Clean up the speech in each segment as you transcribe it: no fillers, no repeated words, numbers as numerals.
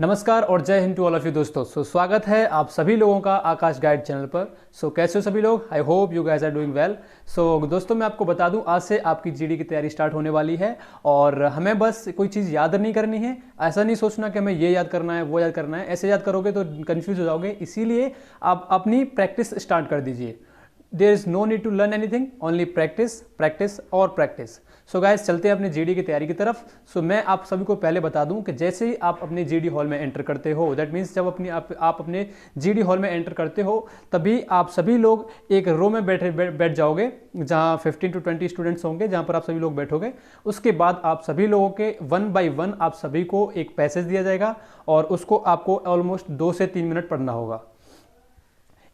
नमस्कार और जय Hind to all of you दोस्तों। स्वागत है आप सभी लोगों का आकाश गाइड चैनल पर। कैसे हो सभी लोग? I hope you guys are doing well. दोस्तों, मैं आपको बता दूं, आज से आपकी जीडी की तैयारी स्टार्ट होने वाली है और हमें बस कोई चीज़ याद नहीं करनी है। ऐसा नहीं सोचना कि हमें ये याद करना है वो याद करना है। ऐसे याद करोगे तो कन्फ्यूज हो जाओगे, इसीलिए आप अपनी प्रैक्टिस स्टार्ट कर दीजिए। There is no need to learn anything, only practice practice और प्रैक्टिस। गाइस, चलते हैं अपने जीडी की तैयारी की तरफ। मैं आप सभी को पहले बता दूं कि जैसे ही आप अपने जीडी हॉल में एंटर करते हो, दैट मीन्स जब आप अपने जीडी हॉल में एंटर करते हो, तभी आप सभी लोग एक रो में बैठ जाओगे जहां 15 to 20 स्टूडेंट्स होंगे, जहां पर आप सभी लोग बैठोगे। उसके बाद आप सभी लोगों के 1 by 1 आप सभी को एक पैसेज दिया जाएगा और उसको आपको ऑलमोस्ट 2 से 3 मिनट पढ़ना होगा।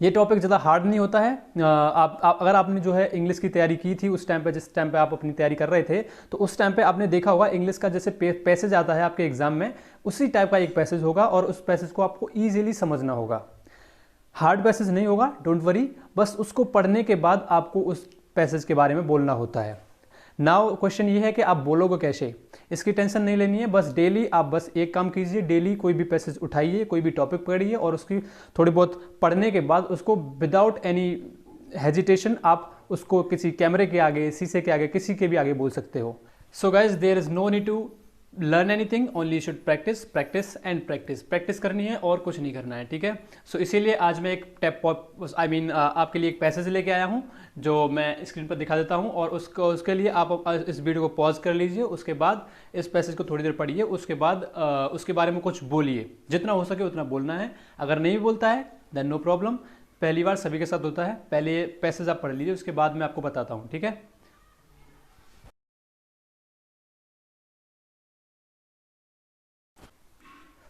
ये टॉपिक ज़्यादा हार्ड नहीं होता है। अगर आपने जो है इंग्लिश की तैयारी की थी उस टाइम पे, जिस टाइम पे आप अपनी तैयारी कर रहे थे, तो उस टाइम पे आपने देखा होगा इंग्लिश का जैसे पैसेज आता है आपके एग्जाम में, उसी टाइप का एक पैसेज होगा और उस पैसेज को आपको ईजिली समझना होगा। हार्ड पैसेज नहीं होगा, डोंट वरी। बस उसको पढ़ने के बाद आपको उस पैसेज के बारे में बोलना होता है। नाउ क्वेश्चन ये है कि आप बोलोगे कैसे, इसकी टेंशन नहीं लेनी है। बस डेली आप बस एक काम कीजिए, डेली कोई भी पैसेज उठाइए, कोई भी टॉपिक पढ़िए और उसकी थोड़ी बहुत पढ़ने के बाद उसको विदाउट एनी हेजिटेशन आप उसको किसी कैमरे के आगे, शीशे के आगे, किसी के भी आगे बोल सकते हो। Guys, there is no need to learn anything, only should practice practice and practice. Practice करनी है और कुछ नहीं करना है, ठीक है। इसीलिए आज मैं एक आपके लिए एक पैसेज लेके आया हूँ जो मैं स्क्रीन पर दिखा देता हूँ और उसके लिए आप इस वीडियो को पॉज कर लीजिए। उसके बाद इस पैसेज को थोड़ी देर पढ़िए, उसके बाद उसके बारे में कुछ बोलिए, जितना हो सके उतना बोलना है। अगर नहीं बोलता है देन नो प्रॉब्लम, पहली बार सभी के साथ होता है। पहले पैसेज आप पढ़ लीजिए, उसके बाद मैं आपको बताता हूँ, ठीक है।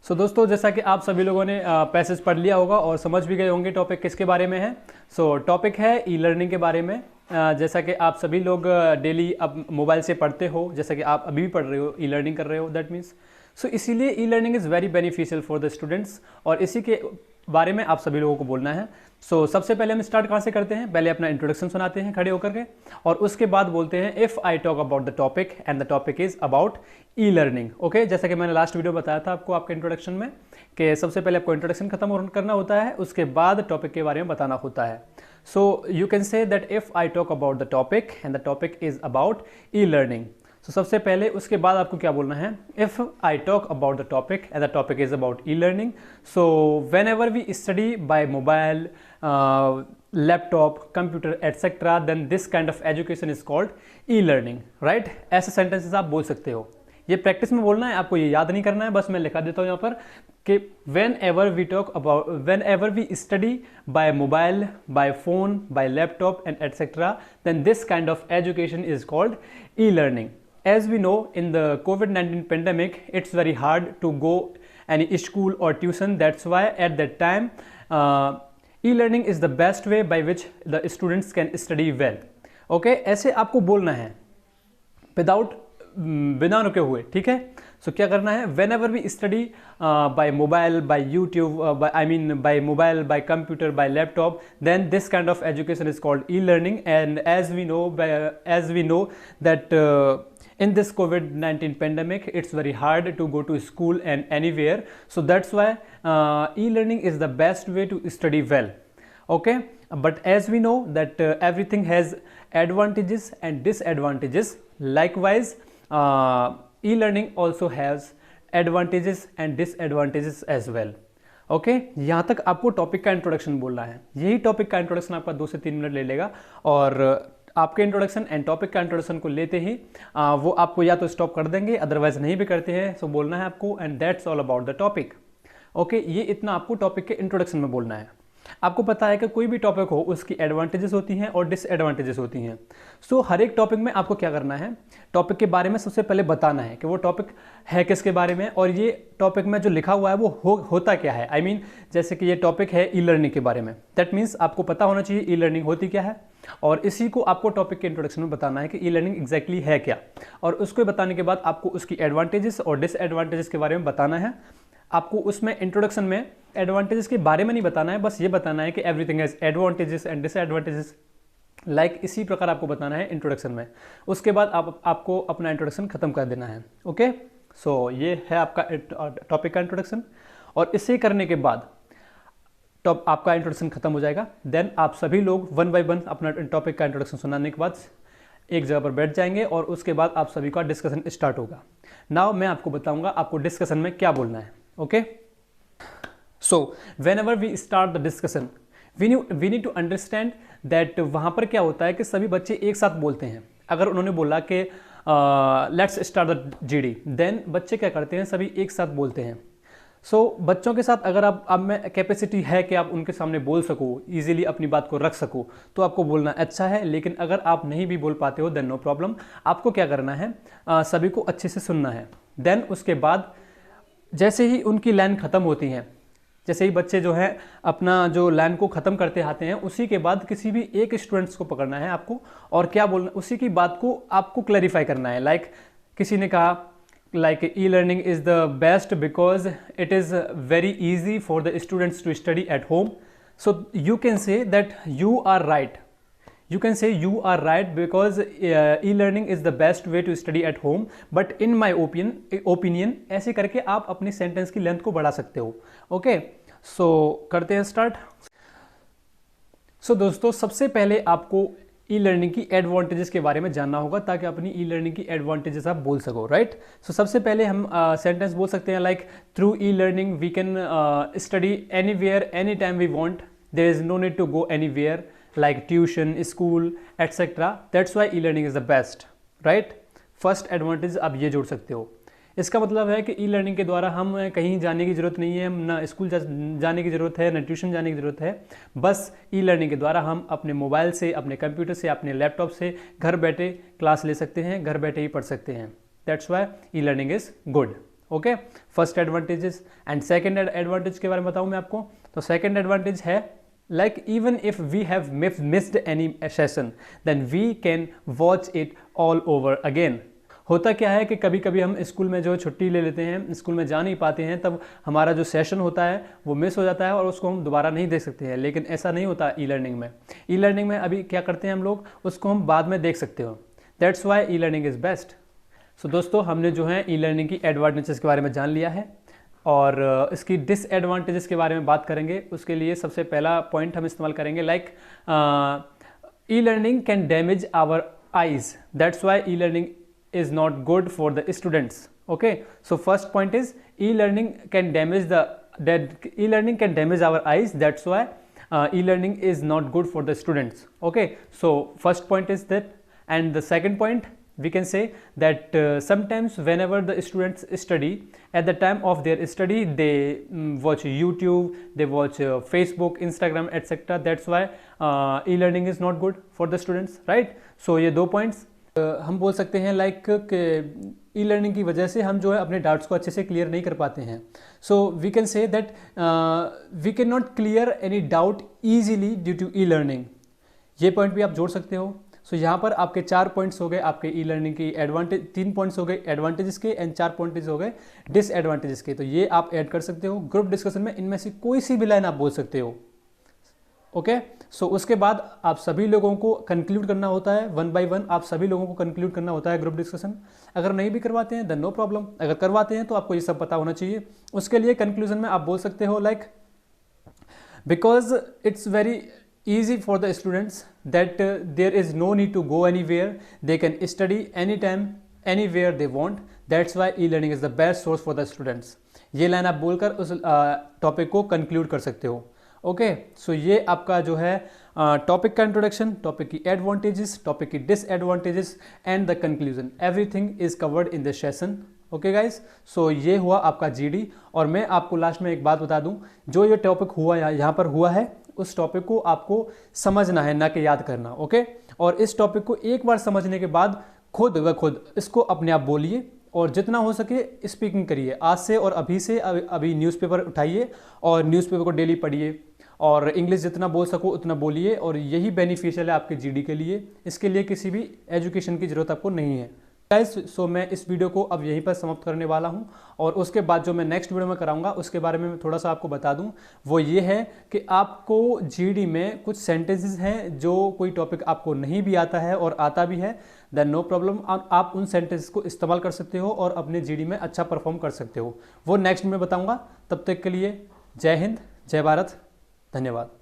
दोस्तों, जैसा कि आप सभी लोगों ने पैसेज पढ़ लिया होगा और समझ भी गए होंगे टॉपिक किसके बारे में है। टॉपिक है ई लर्निंग के बारे में। जैसा कि आप सभी लोग डेली अब मोबाइल से पढ़ते हो, जैसा कि आप अभी भी पढ़ रहे हो, ई लर्निंग कर रहे हो, दैट मीन्स इसीलिए ई learning is very beneficial for the students और इसी के बारे में आप सभी लोगों को बोलना है। सबसे पहले हम स्टार्ट कहाँ से करते हैं, पहले अपना इंट्रोडक्शन सुनाते हैं खड़े होकर के और उसके बाद बोलते हैं if I talk about the topic and the topic is about e learning. Okay, जैसा कि मैंने लास्ट वीडियो बताया था आपको आपके इंट्रोडक्शन में कि सबसे पहले आपको इंट्रोडक्शन खत्म करना होता है, उसके बाद टॉपिक के बारे में बताना होता है। You can say that if I talk about the topic and the topic is about e learning. सबसे पहले उसके बाद आपको क्या बोलना है, if I talk about the topic and the topic is about e learning. Whenever we study by mobile, laptop, computer etcetera, then this kind of education is called e learning, right. ऐसे sentences आप बोल सकते हो। ये practice में बोलना है, आपको ये याद नहीं करना है। बस मैं लिखा देता हूँ यहाँ पर कि whenever we study by mobile, by phone, by laptop and etcetera, then this kind of education is called e learning. As we know, in the COVID-19 pandemic, it's very hard to go any school or tuition. That's why at that time, e-learning is the best way by which the students can study well. Okay, ऐसे आपको बोलना है बिना रुके हुए, ठीक है। क्या करना है, whenever we study by mobile, by YouTube, by mobile, by computer, by laptop, then this kind of education is called e learning. And as we know that in this COVID-19 pandemic, it's very hard to go to school and anywhere. So that's why e-learning is the best way to study well. Okay, but as we know that everything has advantages and disadvantages. Likewise, e-learning also has advantages and disadvantages as well. Okay, यहाँ तक आपको topic का introduction बोलना है। यही topic का introduction आपका 2 से 3 मिनट ले लेगा और आपके इंट्रोडक्शन एंड टॉपिक का इंट्रोडक्शन को लेते ही वो आपको या तो स्टॉप कर देंगे, अदरवाइज नहीं भी करते हैं। बोलना है आपको and that's all about the topic. Okay, ये इतना आपको टॉपिक के इंट्रोडक्शन में बोलना है। आपको पता है कि कोई भी टॉपिक हो उसकी एडवांटेजेस होती हैं और डिसएडवांटेजेस होती हैं। हर एक टॉपिक में आपको क्या करना है, टॉपिक के बारे में सबसे पहले बताना है कि वो टॉपिक है किसके बारे में और ये टॉपिक में जो लिखा हुआ है वो होता क्या है। जैसे कि ये टॉपिक है ई लर्निंग के बारे में, दैट मीन्स आपको पता होना चाहिए ई लर्निंग होती क्या है और इसी को आपको टॉपिक के इंट्रोडक्शन में बताना है कि ई लर्निंग एग्जैक्टली है क्या। और उसको बताने के बाद आपको उसकी एडवांटेजेस और डिसएडवांटेजेस के बारे में बताना है। आपको उसमें इंट्रोडक्शन में एडवांटेजेस के बारे में नहीं बताना है, बस ये बताना है कि everything has advantages and disadvantages, like इसी प्रकार आपको बताना है इंट्रोडक्शन में। उसके बाद आपको अपना इंट्रोडक्शन खत्म कर देना है। ओके, सो ये है आपका टॉपिक का इंट्रोडक्शन, और इसे करने के बाद आपका इंट्रोडक्शन खत्म हो जाएगा। देन आप सभी लोग वन बाय वन अपना टॉपिक का इंट्रोडक्शन सुनाने के बाद एक जगह पर बैठ जाएंगे और उसके बाद आप सभी का डिस्कशन स्टार्ट होगा। नाउ मैं आपको बताऊंगा आपको डिस्कशन में क्या बोलना है। Okay, so whenever we start the discussion we need to understand that वहाँ पर क्या होता है कि सभी बच्चे एक साथ बोलते हैं। अगर उन्होंने बोला कि let's start the GD, then बच्चे क्या करते हैं, सभी एक साथ बोलते हैं। सो बच्चों के साथ अगर आप में कैपेसिटी है कि आप उनके सामने बोल सको, इजीली अपनी बात को रख सको, तो आपको बोलना अच्छा है। लेकिन अगर आप नहीं भी बोल पाते हो देन नो प्रॉब्लम। आपको क्या करना है, सभी को अच्छे से सुनना है। देन उसके बाद जैसे ही उनकी लाइन ख़त्म होती है, जैसे ही बच्चे जो है अपना जो लाइन को ख़त्म करते आते हैं, उसी के बाद किसी भी एक स्टूडेंट्स को पकड़ना है आपको और क्या बोलना, उसी की बात को आपको क्लैरिफाई करना है। लाइक किसी ने कहा like e-learning is the best because it is very easy for the students to study at home, so you can say that you are right, you can say you are right because e-learning is the best way to study at home, but in my opinion ऐसे करके आप अपनी sentence की length को बढ़ा सकते हो। Okay, सो करते हैं स्टार्ट। सो दोस्तों, सबसे पहले आपको ई लर्निंग की एडवांटेजेस के बारे में जानना होगा ताकि अपनी ई लर्निंग की एडवांटेजेस आप बोल सको, राइट। सो सबसे पहले हम सेंटेंस बोल सकते हैं like through e learning we can study anywhere any time we want, there is no need to go anywhere like tuition, school etcetera, that's why e learning is the best, right. First advantage आप ये जोड़ सकते हो। इसका मतलब है कि e learning के द्वारा हम कहीं जाने की ज़रूरत नहीं है, ना स्कूल जाने की ज़रूरत है, ना ट्यूशन जाने की ज़रूरत है। बस ई लर्निंग के द्वारा हम अपने मोबाइल से, अपने कंप्यूटर से, अपने लैपटॉप से घर बैठे क्लास ले सकते हैं, घर बैठे ही पढ़ सकते हैं। That's why e learning is good. Okay, first advantages. And second advantage के बारे में बताऊँ मैं आपको, तो सेकेंड एडवांटेज है like even if we have missed any session then we can watch it all over again। होता क्या है कि कभी कभी हम स्कूल में जो छुट्टी ले लेते हैं, स्कूल में जा नहीं पाते हैं, तब हमारा जो सेशन होता है वो मिस हो जाता है और उसको हम दोबारा नहीं देख सकते हैं। लेकिन ऐसा नहीं होता ई लर्निंग में। ई लर्निंग में अभी क्या करते हैं हम लोग, उसको हम बाद में देख सकते हो। That's why e learning is best. So दोस्तों, हमने जो है ई लर्निंग की एडवांटेजेस के बारे में जान लिया है और इसकी डिसएडवांटेजेस के बारे में बात करेंगे। उसके लिए सबसे पहला पॉइंट हम इस्तेमाल करेंगे like e learning can damage our eyes, that's why e learning is not good for the students। okay, so first point is e-learning can damage our eyes, that's why e-learning is not good for the students। okay, so first point is that, and the second point we can say that sometimes whenever the students study, at the time of their study they watch YouTube, they watch Facebook, Instagram etc, that's why e-learning is not good for the students, right। so ये दो points हम बोल सकते हैं like e learning की वजह से हम जो है अपने डाउट्स को अच्छे से क्लियर नहीं कर पाते हैं। So we can say that we can not clear any doubt easily due to e learning. ये पॉइंट भी आप जोड़ सकते हो। सो यहाँ पर आपके 4 पॉइंट्स हो गए आपके ई लर्निंग की एडवांटेज, 3 पॉइंट्स हो गए एडवांटेजेस के एंड 4 पॉइंट्स हो गए डिसएडवांटेजेस के। तो ये आप ऐड कर सकते हो ग्रुप डिस्कशन में, इनमें से कोई सी भी लाइन आप बोल सकते हो। ओके, सो उसके बाद आप सभी लोगों को कंक्लूड करना होता है वन बाय वन, आप सभी लोगों को कंक्लूड करना होता है ग्रुप डिस्कशन। अगर नहीं भी करवाते हैं देन नो प्रॉब्लम, अगर करवाते हैं तो आपको ये सब पता होना चाहिए। उसके लिए कंक्लूजन में आप बोल सकते हो like because it's very easy for the students that there is no need to go anywhere, they can study anytime anywhere they want, that's why e-learning is the best source for the students। ये line आप बोलकर उस topic को conclude कर सकते हो। Okay, सो ये आपका जो है टॉपिक का इंट्रोडक्शन, टॉपिक की एडवांटेजेस, टॉपिक की disadvantages and the conclusion, everything is covered in this session. Okay guys, so ये हुआ आपका जीडी। और मैं आपको लास्ट में एक बात बता दूं, जो ये टॉपिक हुआ यहाँ पर हुआ है उस टॉपिक को आपको समझना है, ना कि याद करना। ओके, और इस टॉपिक को एक बार समझने के बाद खुद व खुद इसको अपने आप बोलिए और जितना हो सके स्पीकिंग करिए। आज से और अभी से अभी न्यूज़पेपर उठाइए और न्यूज़पेपर को डेली पढ़िए और इंग्लिश जितना बोल सको उतना बोलिए, और यही बेनिफिशियल है आपके जीडी के लिए। इसके लिए किसी भी एजुकेशन की ज़रूरत आपको नहीं है। गाइस सो मैं इस वीडियो को अब यहीं पर समाप्त करने वाला हूं, और उसके बाद जो मैं नेक्स्ट वीडियो में कराऊंगा उसके बारे में थोड़ा सा आपको बता दूं। वो ये है कि आपको जीडी में कुछ सेंटेंसेस हैं जो कोई टॉपिक आपको नहीं भी आता है और आता भी है, देन नो प्रॉब्लम, आप उन सेंटेंसेस को इस्तेमाल कर सकते हो और अपने जीडी में अच्छा परफॉर्म कर सकते हो। वो नेक्स्ट में बताऊँगा। तब तक के लिए जय हिंद, जय भारत, धन्यवाद।